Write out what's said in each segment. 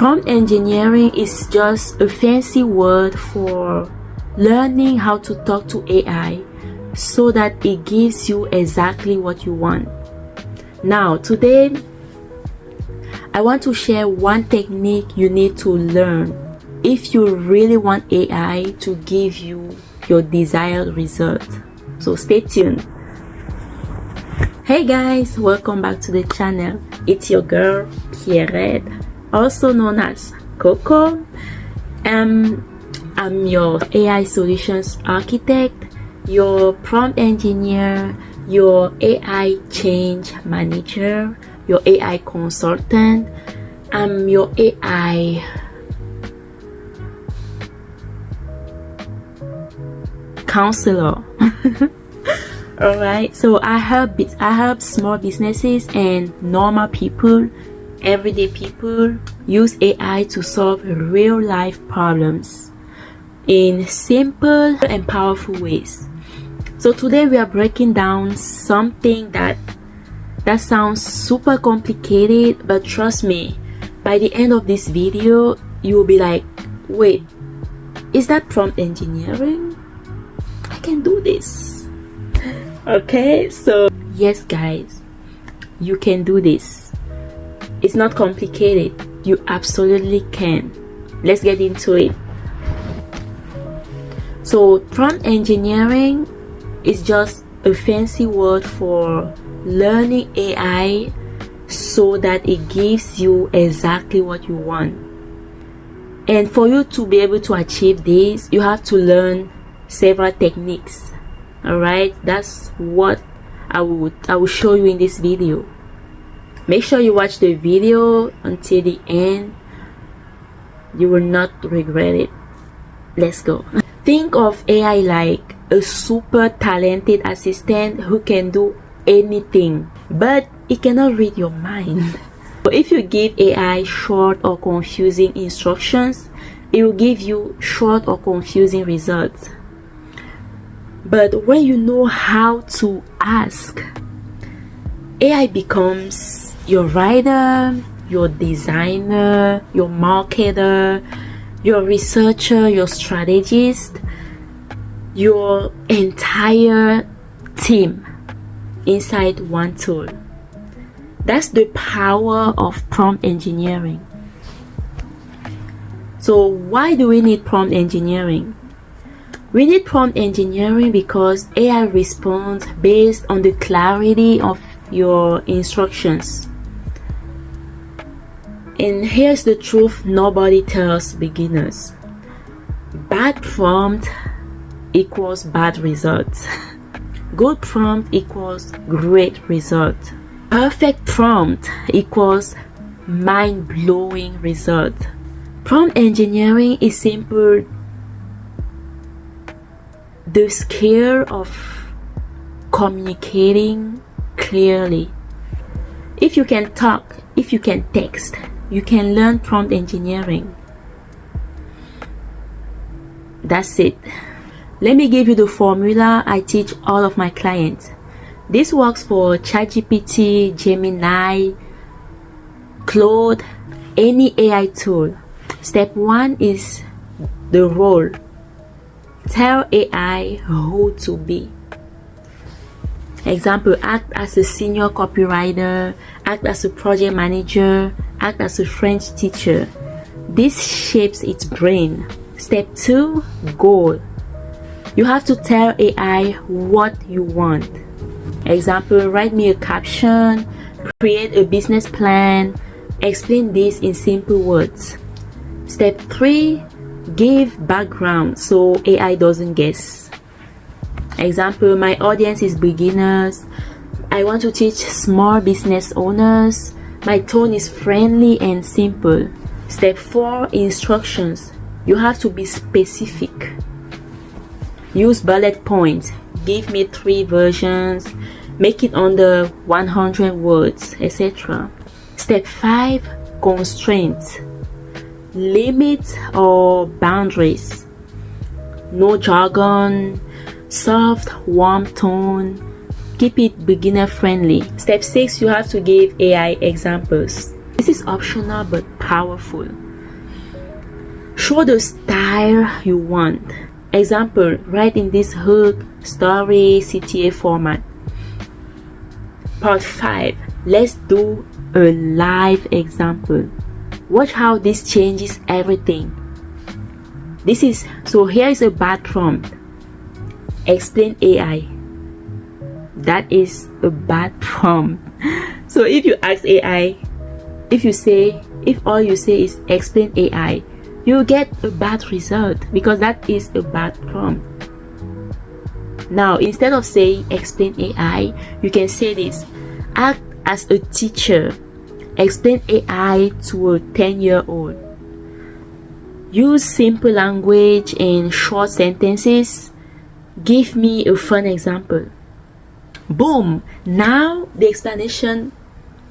Prompt engineering is just a fancy word for learning how to talk to AI so that it gives you exactly what you want. Now, today, I want to share one technique you need to learn if you really want AI to give you your desired result. So stay tuned. Hey guys, welcome back to the channel. It's your girl Pierrette, also known as Coco. I'm your AI solutions architect, your prompt engineer, your AI change manager, your AI consultant. I'm your AI counselor. Alright, so I help small businesses and normal people, everyday people, use AI to solve real life problems in simple and powerful ways. So today we are breaking down something that sounds super complicated, but trust me, by the end of this video you will be like, wait, is that prompt engineering? I can do this. Okay, so yes guys, you can do this. It's not complicated. You absolutely can. Let's get into it. So prompt engineering is just a fancy word for learning AI so that it gives you exactly what you want. And for you to be able to achieve this, you have to learn several techniques. Alright, that's what I will show you in this video. Make sure you watch the video until the end. You will not regret it. Let's go. Think of AI like a super talented assistant who can do anything, but it cannot read your mind. So if you give AI short or confusing instructions, it will give you short or confusing results. But when you know how to ask, AI becomes your writer, your designer, your marketer, your researcher, your strategist, your entire team inside one tool. That's the power of prompt engineering. So why do we need prompt engineering? We need prompt engineering because AI responds based on the clarity of your instructions. And here's the truth nobody tells beginners. Bad prompt equals bad results. Good prompt equals great result. Perfect prompt equals mind-blowing result. Prompt engineering is simple. The skill of communicating clearly. If you can talk, if you can text, you can learn prompt engineering. That's it. Let me give you the formula I teach all of my clients. This works for ChatGPT, Gemini, Claude, any AI tool. Step 1 is the role. Tell AI who to be. Example, act as a senior copywriter, act as a project manager, act as a French teacher. This shapes its brain. Step 2, goal. You have to tell AI what you want. Example, write me a caption, create a business plan, explain this in simple words. Step 3, give background so AI doesn't guess. Example, my audience is beginners. I want to teach small business owners. My tone is friendly and simple. Step 4, instructions. You have to be specific. Use bullet points. Give me 3 versions. Make it under 100 words, etc. Step 5, constraints. Limits or boundaries. No jargon. Soft, warm tone. Keep it beginner friendly. Step 6, you have to give AI examples. This is optional but powerful. Show the style you want. Example, write in this hook, story, CTA format. Part 5. Let's do a live example. Watch how this changes everything. So here is a bad prompt. Explain AI. That is a bad prompt. So if you ask AI, if all you say is explain AI, you get a bad result because that is a bad prompt. Now, instead of saying explain AI, you can say this: act as a teacher. Explain AI to a 10-year-old. Use simple language and short sentences. Give me a fun example. Boom! Now the explanation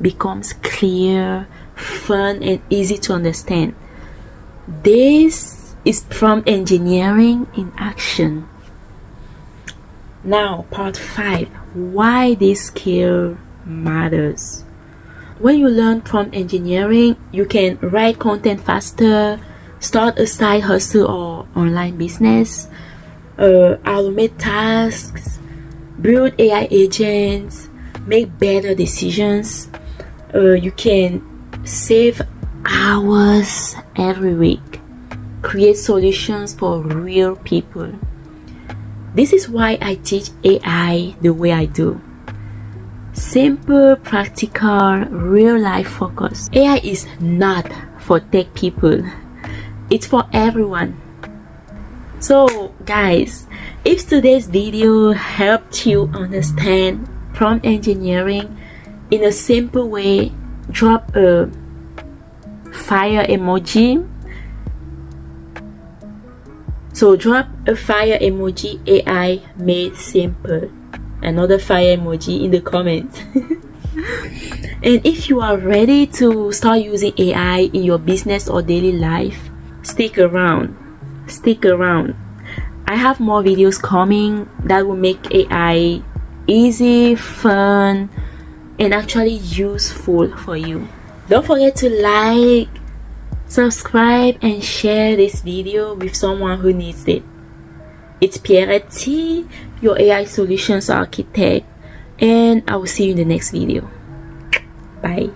becomes clear, fun, and easy to understand. This is prompt engineering in action. Now, part 5. Why this skill matters. When you learn prompt engineering, you can write content faster, start a side hustle or online business, automate tasks, build AI agents, make better decisions. You can save hours every week, create solutions for real people. This is why I teach AI the way I do. Simple, practical, real life focus. AI is not for tech people. It's for everyone. So guys, if today's video helped you understand prompt engineering in a simple way, drop a fire emoji. So drop a fire emoji, AI made simple. Another fire emoji in the comments. And if you are ready to start using AI in your business or daily life, stick around. I have more videos coming that will make AI easy, fun, and actually useful for you. Don't forget to like, subscribe, and share this video with someone who needs it. It's Pierrette T, your AI solutions architect, and I will see you in the next video. Bye.